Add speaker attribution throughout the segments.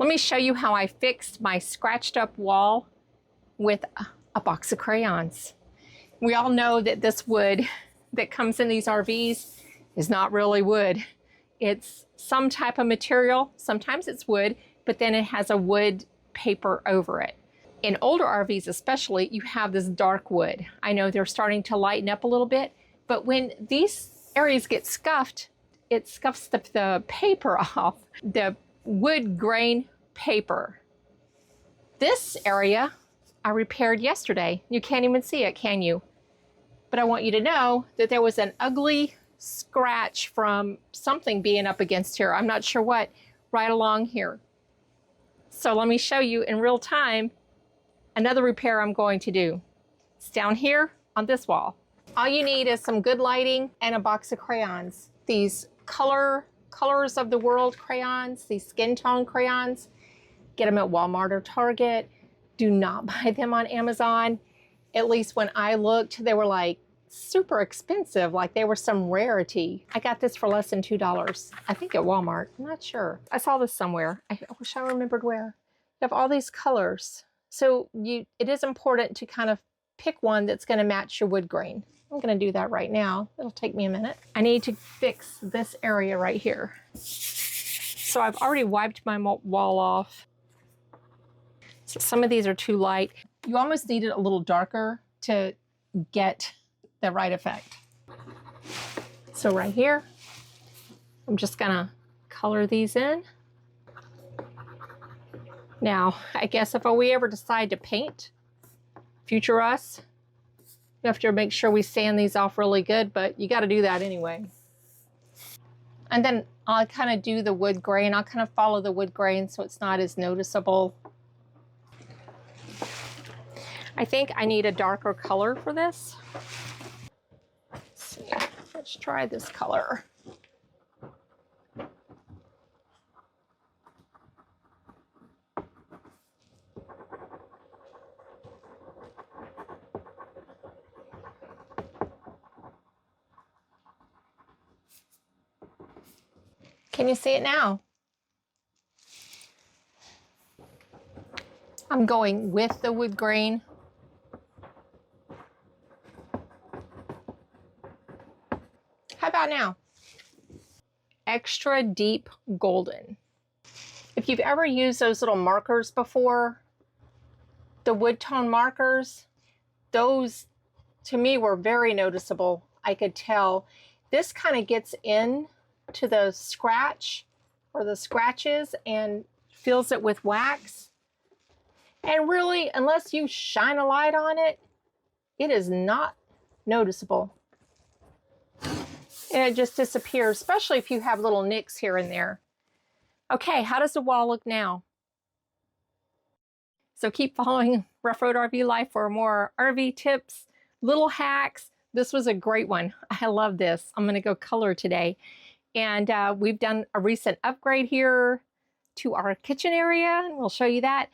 Speaker 1: Let me show you how I fixed my scratched up wall with a box of crayons. We all know that this wood that comes in these RVs is not really wood. It's some type of material. Sometimes it's wood, but then it has a wood paper over it. In older RVs especially, you have this dark wood. I know they're starting to lighten up a little bit, but when these areas get scuffed, it scuffs the paper off, the wood grain paper. This area I repaired yesterday. You can't even see it, can you? But I want you to know that there was an ugly scratch from something being up against here. I'm not sure what, right along here. So let me show you in real time another repair I'm going to do. It's down here on this wall. All you need is some good lighting and a box of crayons. These colors of the world crayons, these skin tone crayons. Get them at Walmart or Target. Do not buy them on Amazon. At least when I looked, they were like super expensive, like they were some rarity. I got this for less than $2. I think at Walmart, I'm not sure. I saw this somewhere. I wish I remembered where. You have all these colors. So it is important to kind of pick one that's gonna match your wood grain. I'm gonna do that right now. It'll take me a minute. I need to fix this area right here. So I've already wiped my wall off. So some of these are too light. You almost need it a little darker to get the right effect. So right here, I'm just gonna color these in. Now, I guess if we ever decide to paint, future us, you have to make sure we sand these off really good, but you gotta do that anyway. And then I'll kind of do the wood grain. I'll kind of follow the wood grain so it's not as noticeable. I think I need a darker color for this. Let's see, let's try this color. Can you see it now? I'm going with the wood grain. How about now? Extra deep golden. If you've ever used those little markers before, the wood tone markers, those to me were very noticeable. I could tell this kind of gets in to the scratch or the scratches and fills it with wax. And really, unless you shine a light on it, it is not noticeable. And it just disappears, especially if you have little nicks here and there. Okay, how does the wall look now? So keep following Rough Road RV Life for more RV tips, little hacks. This was a great one. I love this. I'm gonna go color today. And we've done a recent upgrade here to our kitchen area, and we'll show you that.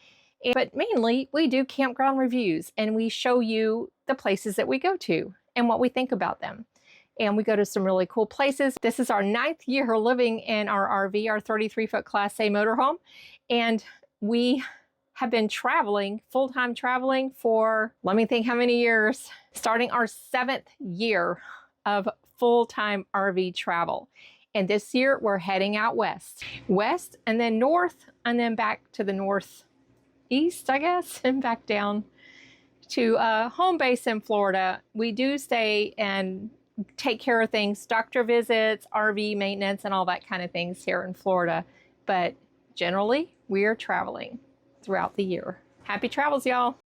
Speaker 1: But mainly, we do campground reviews, and we show you the places that we go to and what we think about them. And we go to some really cool places. This is our 9th year living in our RV, our 33-foot Class A motorhome. And we have been traveling, full-time traveling for, let me think how many years, starting our 7th year of full-time RV travel. And this year we're heading out west and then north and then back to the northeast, I guess, and back down to home base in Florida. We do stay and take care of things, doctor visits, RV maintenance, and all that kind of things here in Florida. But generally, we are traveling throughout the year. Happy travels, y'all.